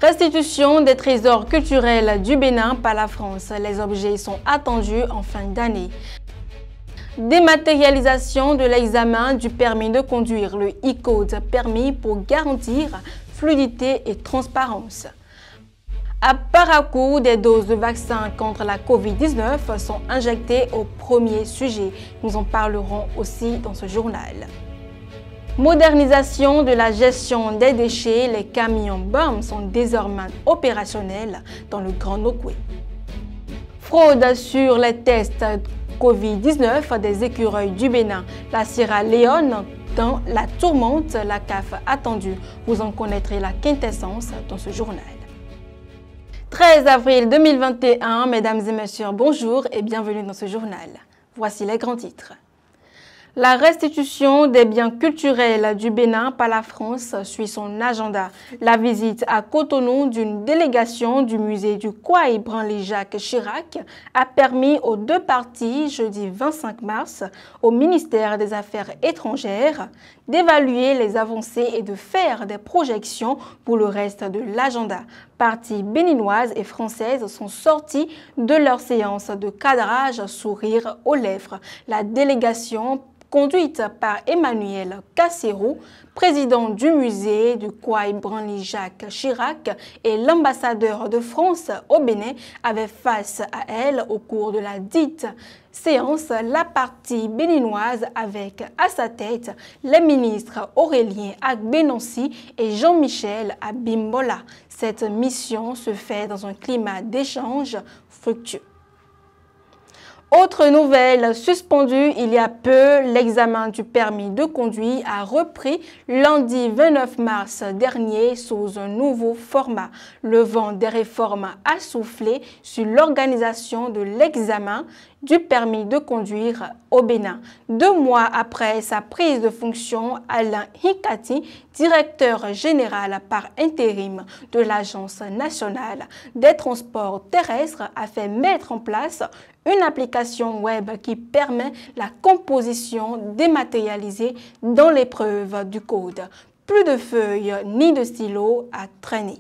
Restitution des trésors culturels du Bénin par la France. Les objets sont attendus en fin d'année. Dématérialisation de l'examen du permis de conduire, le e-code permis pour garantir fluidité et transparence. À Parakou, des doses de vaccins contre la Covid-19 sont injectées au premier sujet. Nous en parlerons aussi dans ce journal. Modernisation de la gestion des déchets, les camions BAM sont désormais opérationnels dans le Grand Nokoué. Fraude sur les tests Covid-19 des écureuils du Bénin, la Sierra Leone dans la tourmente, la CAF attendue. Vous en connaîtrez la quintessence dans ce journal. 13 avril 2021, mesdames et messieurs, bonjour et bienvenue dans ce journal. Voici les grands titres. La restitution des biens culturels du Bénin par la France suit son agenda. La visite à Cotonou d'une délégation du musée du Kouaï Branly-Jacques Chirac a permis aux deux parties, jeudi 25 mars, au ministère des Affaires étrangères, d'évaluer les avancées et de faire des projections pour le reste de l'agenda. Parties béninoises et françaises sont sorties de leur séance de cadrage sourire aux lèvres. La délégation conduite par Emmanuel Casserou, président du musée du Kouaï Branly-Jacques Chirac et l'ambassadeur de France au Bénin, avait face à elle au cours de la dite séance la partie béninoise avec à sa tête les ministres Aurélien Agbenonsi et Jean-Michel Abimbola. Cette mission se fait dans un climat d'échange fructueux. Autre nouvelle, suspendue il y a peu, l'examen du permis de conduire a repris lundi 29 mars dernier sous un nouveau format. Le vent des réformes a soufflé sur l'organisation de l'examen du permis de conduire au Bénin. 2 mois après sa prise de fonction, Alain Hikati, directeur général par intérim de l'Agence nationale des transports terrestres, a fait mettre en place une application web qui permet la composition dématérialisée dans l'épreuve du code. Plus de feuilles ni de stylos à traîner.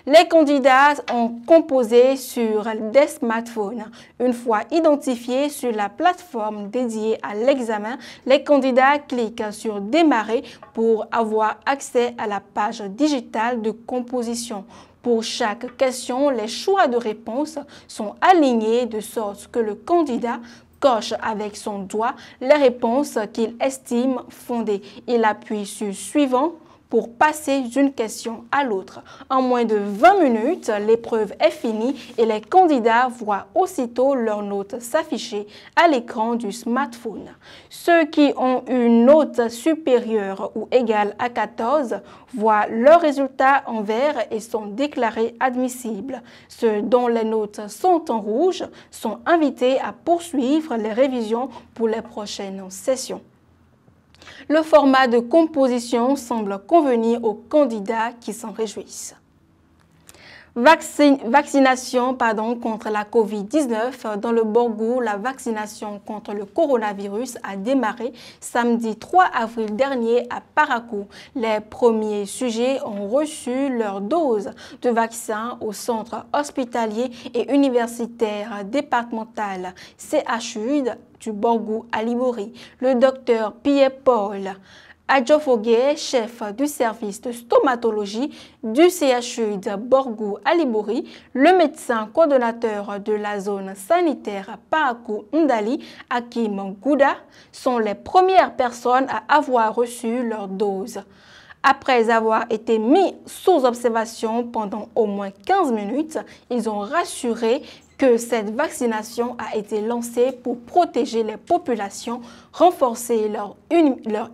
Les candidats ont composé sur des smartphones. Une fois identifiés sur la plateforme dédiée à l'examen, les candidats cliquent sur Démarrer pour avoir accès à la page digitale de composition. Pour chaque question, les choix de réponse sont alignés de sorte que le candidat coche avec son doigt les réponses qu'il estime fondées. Il appuie sur Suivant pour passer d'une question à l'autre. En moins de 20 minutes, l'épreuve est finie et les candidats voient aussitôt leurs notes s'afficher à l'écran du smartphone. Ceux qui ont une note supérieure ou égale à 14 voient leurs résultats en vert et sont déclarés admissibles. Ceux dont les notes sont en rouge sont invités à poursuivre les révisions pour les prochaines sessions. Le format de composition semble convenir aux candidats qui s'en réjouissent. Vaccination contre la Covid-19. Dans le Borgou, la vaccination contre le coronavirus a démarré samedi 3 avril dernier à Parakou. Les premiers sujets ont reçu leur dose de vaccin au centre hospitalier et universitaire départemental CHU du Borgou à Libori. Le docteur Pierre-Paul Adjofogué, chef du service de stomatologie du CHU de Borgou à Libori, le médecin coordonnateur de la zone sanitaire Parakou Ndali, Hakim Gouda, sont les premières personnes à avoir reçu leur dose. Après avoir été mis sous observation pendant au moins 15 minutes, ils ont rassuré que cette vaccination a été lancée pour protéger les populations, renforcer leur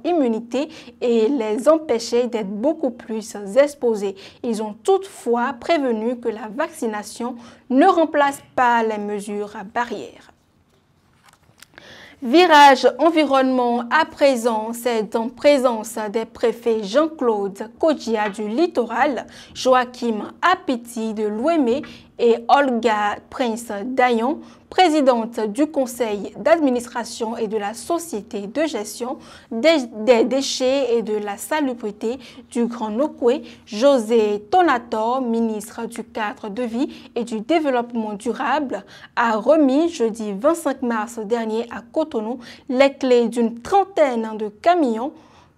immunité et les empêcher d'être beaucoup plus exposés. Ils ont toutefois prévenu que la vaccination ne remplace pas les mesures barrières. Virage environnement à présent, c'est en présence des préfets Jean-Claude Kodjia du Littoral, Joachim Apiti de l'Ouémé et Olga Prince Dayan présidente du conseil d'administration et de la société de gestion des déchets et de la salubrité du Grand Nokoué, José Tonator, ministre du cadre de vie et du développement durable, a remis jeudi 25 mars dernier à Cotonou les clés d'une trentaine de camions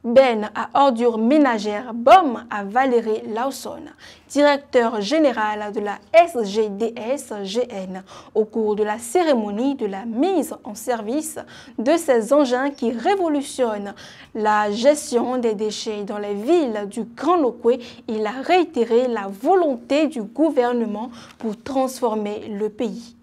bennes à ordures ménagères BOM à Valérie Lawson, directeur général de la SGDS-GN, au cours de la cérémonie de la mise en service de ces engins qui révolutionnent la gestion des déchets dans les villes du Grand Nokoué. Il a réitéré la volonté du gouvernement pour transformer le pays.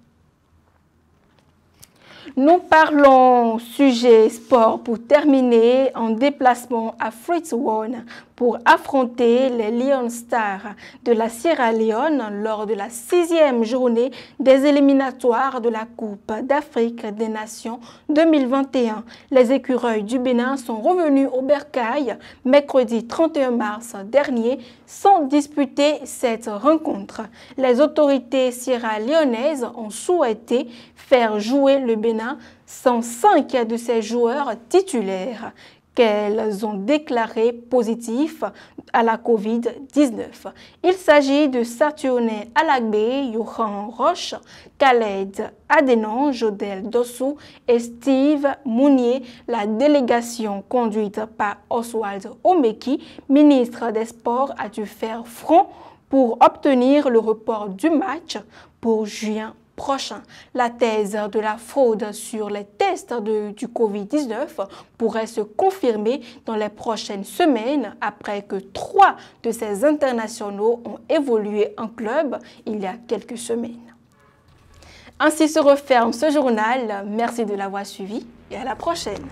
Nous parlons sujet sport pour terminer en déplacement à Freetown pour affronter les Lion Stars de la Sierra Leone lors de la 6e journée des éliminatoires de la Coupe d'Afrique des Nations 2021. Les écureuils du Bénin sont revenus au bercail mercredi 31 mars dernier sans disputer cette rencontre. Les autorités sierra-léonaises ont souhaité faire jouer le Bénin sans 5 de ses joueurs titulaires qu'elles ont déclarés positifs à la Covid-19. Il s'agit de Saturne Alagbe, Yohan Roche, Khaled Adenon, Jodel Dossou et Steve Mounier. La délégation conduite par Oswald Omeki, ministre des Sports, a dû faire front pour obtenir le report du match pour juin prochain. La thèse de la fraude sur les tests du Covid-19 pourrait se confirmer dans les prochaines semaines après que 3 de ces internationaux ont évolué en club il y a quelques semaines. Ainsi se referme ce journal. Merci de l'avoir suivi et à la prochaine.